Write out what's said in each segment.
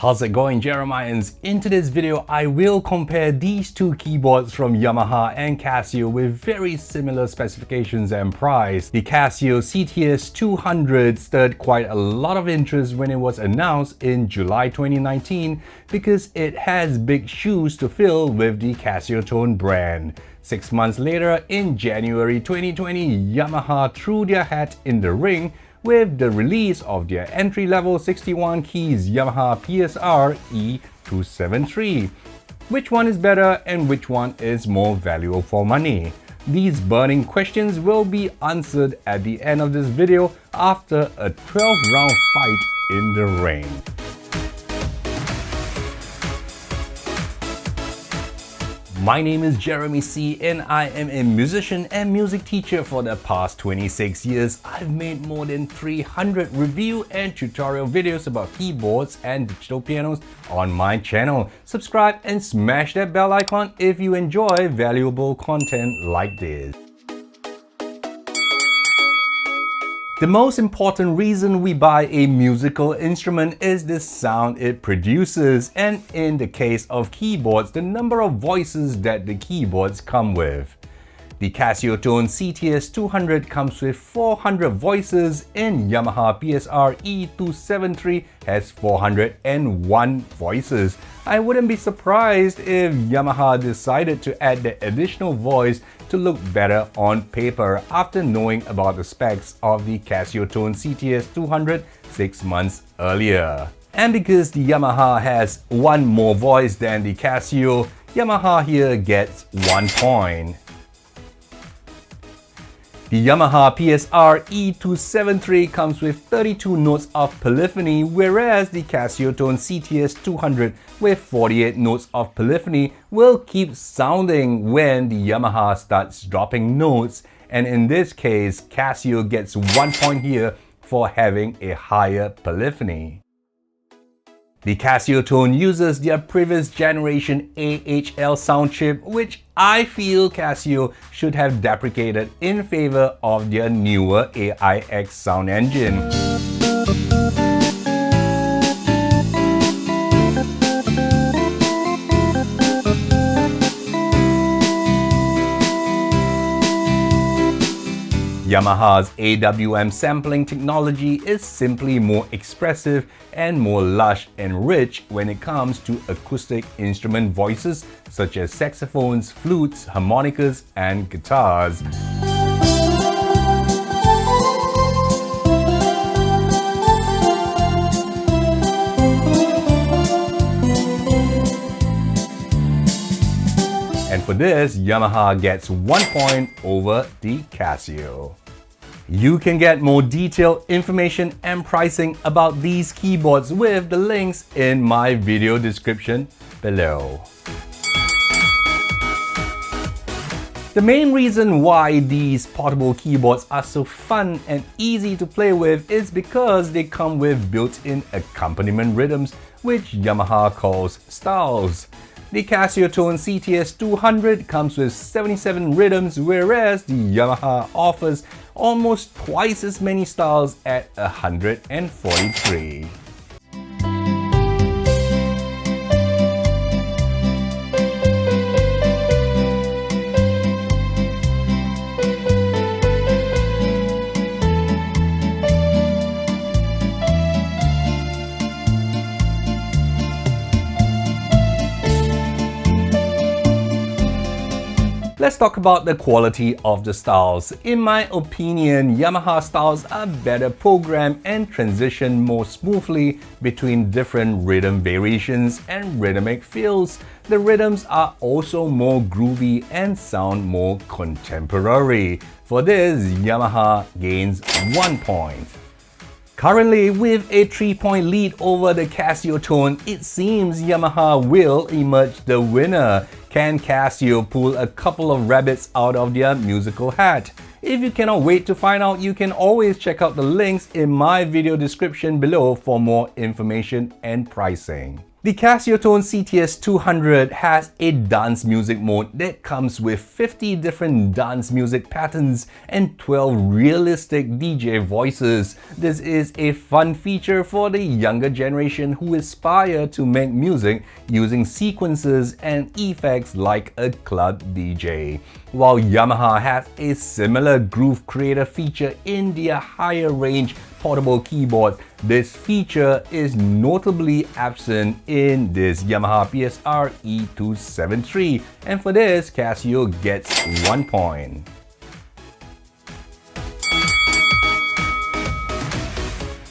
How's it going, Jeremiahans? In today's video, I will compare these two keyboards from Yamaha and Casio with very similar specifications and price. The Casio CT-S200 stirred quite a lot of interest when it was announced in July 2019 because it has big shoes to fill with the Casiotone brand. 6 months later, in January 2020, Yamaha threw their hat in the ring with the release of their entry-level 61 keys Yamaha PSR-E273. Which one is better and which one is more valuable for money? These burning questions will be answered at the end of this video after a 12-round fight in the ring. My name is Jeremy C and I am a musician and music teacher for the past 26 years. I've made more than 300 review and tutorial videos about keyboards and digital pianos on my channel. Subscribe and smash that bell icon if you enjoy valuable content like this. The most important reason we buy a musical instrument is the sound it produces, and in the case of keyboards, the number of voices that the keyboards come with. The Casiotone CT-S200 comes with 400 voices and Yamaha PSR-E273 has 401 voices. I wouldn't be surprised if Yamaha decided to add the additional voice to look better on paper after knowing about the specs of the Casiotone CT-S200 6 months earlier. And because the Yamaha has one more voice than the Casio, Yamaha here gets 1 point. The Yamaha PSR-E273 comes with 32 notes of polyphony, whereas the Casiotone CT-S200 with 48 notes of polyphony will keep sounding when the Yamaha starts dropping notes, and in this case, Casio gets 1 point here for having a higher polyphony. The Casiotone uses their previous generation AHL sound chip, which I feel Casio should have deprecated in favor of their newer AIX sound engine. Yamaha's AWM sampling technology is simply more expressive and more lush and rich when it comes to acoustic instrument voices such as saxophones, flutes, harmonicas, and guitars. And for this, Yamaha gets 1 point over the Casio. You can get more detailed information and pricing about these keyboards with the links in my video description below. The main reason why these portable keyboards are so fun and easy to play with is because they come with built-in accompaniment rhythms, which Yamaha calls styles. The Casiotone CT-S200 comes with 77 rhythms, whereas the Yamaha offers almost twice as many styles at 143. Let's talk about the quality of the styles. In my opinion, Yamaha styles are better programmed and transition more smoothly between different rhythm variations and rhythmic feels. The rhythms are also more groovy and sound more contemporary. For this, Yamaha gains 1 point. Currently, with a 3-point lead over the Casiotone, it seems Yamaha will emerge the winner. Can Casio pull a couple of rabbits out of their musical hat? If you cannot wait to find out, you can always check out the links in my video description below for more information and pricing. The Casiotone CT-S200 has a dance music mode that comes with 50 different dance music patterns and 12 realistic DJ voices. This is a fun feature for the younger generation who aspire to make music using sequences and effects like a club DJ. While Yamaha has a similar groove creator feature in their higher range portable keyboard, this feature is notably absent in this Yamaha PSR-E273, and for this, Casio gets 1 point.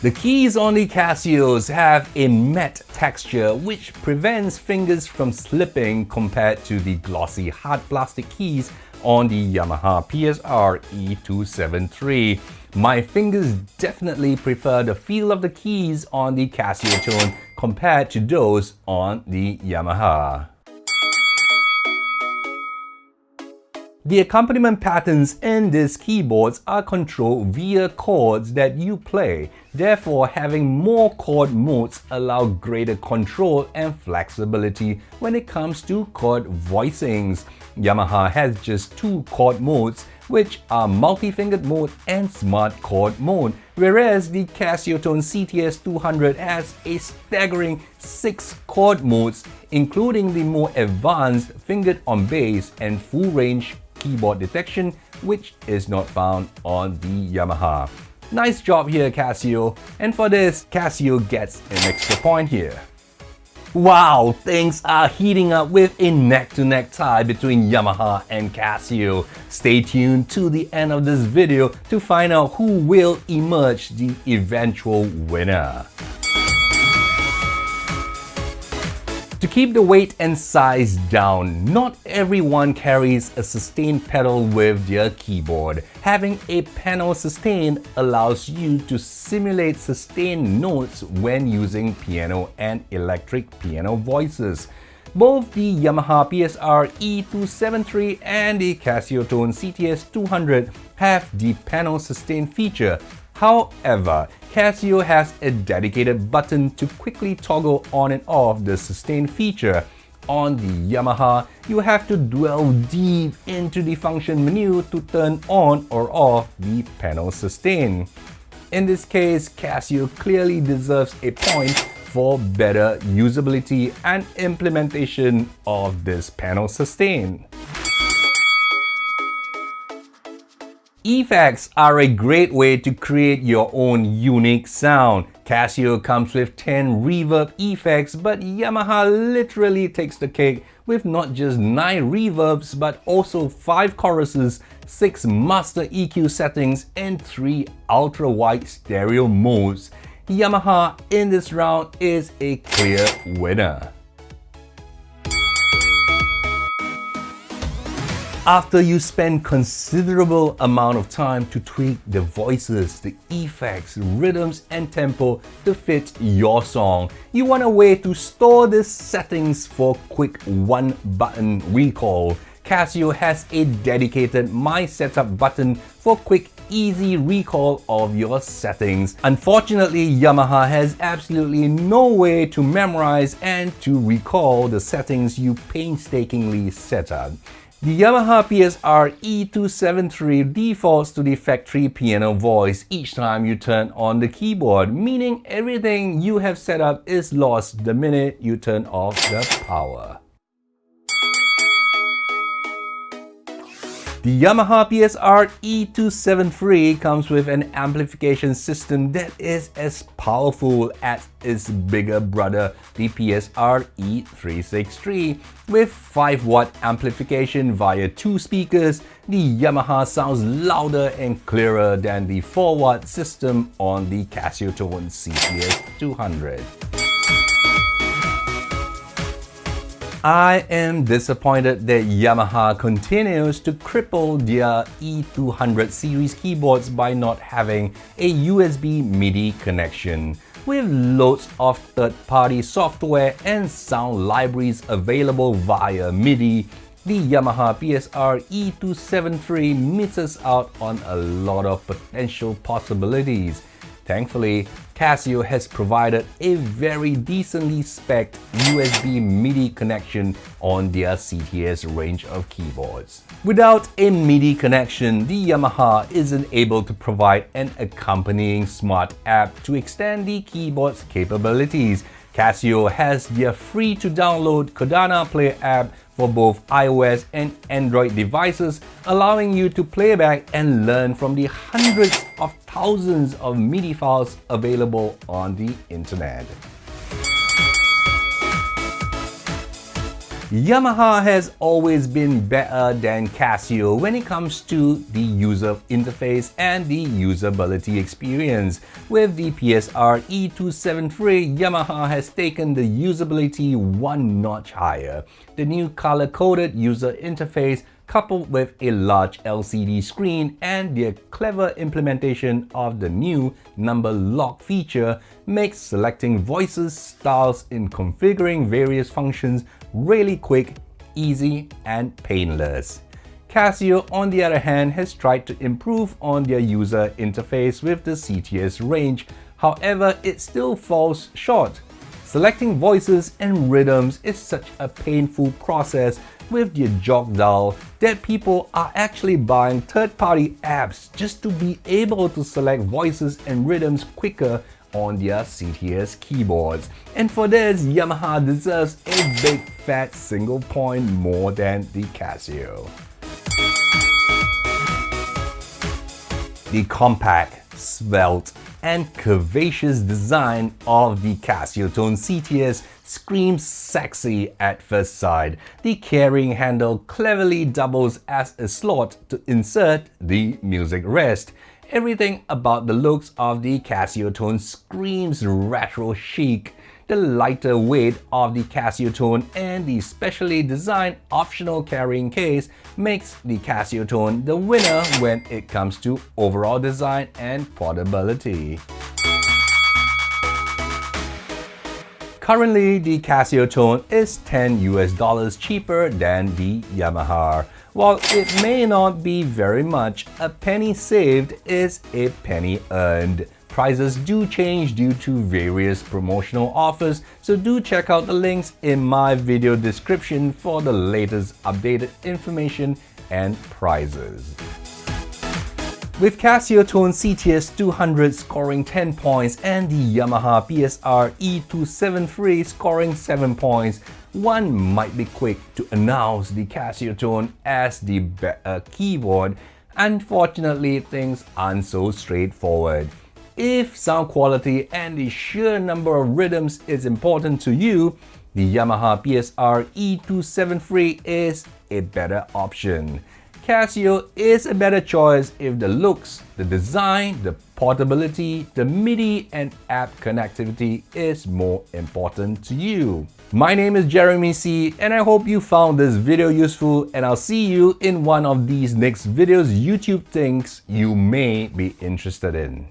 The keys on the Casios have a matte texture which prevents fingers from slipping compared to the glossy hard plastic keys on the Yamaha PSR-E273. My fingers definitely prefer the feel of the keys on the Casiotone compared to those on the Yamaha. The accompaniment patterns in these keyboards are controlled via chords that you play. Therefore, having more chord modes allow greater control and flexibility when it comes to chord voicings. Yamaha has just 2 chord modes, which are multi-fingered mode and smart chord mode, whereas the Casiotone CT-S200 has a staggering 6 chord modes, including the more advanced fingered on bass and full range keyboard detection, which is not found on the Yamaha. Nice job here, Casio, and for this, Casio gets an extra point here. Wow, things are heating up with a neck-to-neck tie between Yamaha and Casio. Stay tuned to the end of this video to find out who will emerge the eventual winner. To keep the weight and size down, not everyone carries a sustain pedal with their keyboard. Having a panel sustain allows you to simulate sustained notes when using piano and electric piano voices. Both the Yamaha PSR-E273 and the Casiotone CT-S200 have the panel sustain feature. However, Casio has a dedicated button to quickly toggle on and off the sustain feature. On the Yamaha, you have to dwell deep into the function menu to turn on or off the panel sustain. In this case, Casio clearly deserves a point for better usability and implementation of this panel sustain. Effects are a great way to create your own unique sound. Casio comes with 10 reverb effects, but Yamaha literally takes the cake with not just 9 reverbs but also 5 choruses, 6 master EQ settings, and 3 ultra-wide stereo modes. Yamaha in this round is a clear winner. After you spend considerable amount of time to tweak the voices, the effects, rhythms, and tempo to fit your song, you want a way to store these settings for quick one-button recall. Casio has a dedicated My Setup button for quick, easy recall of your settings. Unfortunately, Yamaha has absolutely no way to memorize and to recall the settings you painstakingly set up. The Yamaha PSR-E273 defaults to the factory piano voice each time you turn on the keyboard, meaning everything you have set up is lost the minute you turn off the power. The Yamaha PSR-E273 comes with an amplification system that is as powerful as its bigger brother, the PSR-E363. With 5-watt amplification via 2 speakers, the Yamaha sounds louder and clearer than the 4-watt system on the Casiotone CT-S200. I am disappointed that Yamaha continues to cripple their E200 series keyboards by not having a USB MIDI connection. With loads of third-party software and sound libraries available via MIDI, the Yamaha PSR-E273 misses out on a lot of potential possibilities. Thankfully, Casio has provided a very decently spec'd USB MIDI connection on their CT-S range of keyboards. Without a MIDI connection, the Yamaha isn't able to provide an accompanying smart app to extend the keyboard's capabilities. Casio has their free-to-download Kodana Play app for both iOS and Android devices, allowing you to play back and learn from the hundreds of thousands of MIDI files available on the internet. Yamaha has always been better than Casio when it comes to the user interface and the usability experience. With the PSR-E273, Yamaha has taken the usability one notch higher. The new color-coded user interface, coupled with a large LCD screen and their clever implementation of the new number lock feature, makes selecting voices, styles, and configuring various functions really quick, easy, and painless. Casio, on the other hand, has tried to improve on their user interface with the CT-S range. However, it still falls short. Selecting voices and rhythms is such a painful process with their jog dial that people are actually buying third-party apps just to be able to select voices and rhythms quicker on their CT-S keyboards. And for this, Yamaha deserves a big fat single point more than the Casio. The compact, svelte, and curvaceous design of the Casiotone CT-S screams sexy at first sight. The carrying handle cleverly doubles as a slot to insert the music rest. Everything about the looks of the Casiotone screams retro chic. The lighter weight of the Casiotone and the specially designed optional carrying case makes the Casiotone the winner when it comes to overall design and portability. Currently, the Casiotone is $10 cheaper than the Yamaha. While it may not be very much, a penny saved is a penny earned. Prices do change due to various promotional offers, so do check out the links in my video description for the latest updated information and prices. With Casiotone CT-S200 scoring 10 points and the Yamaha PSR-E273 scoring 7 points, one might be quick to announce the Casiotone as the better keyboard. Unfortunately, things aren't so straightforward. If sound quality and the sheer number of rhythms is important to you, the Yamaha PSR-E273 is a better option. Casio is a better choice if the looks, the design, the portability, the MIDI and app connectivity is more important to you. My name is Jeremy C, and I hope you found this video useful, and I'll see you in one of these next videos YouTube thinks you may be interested in.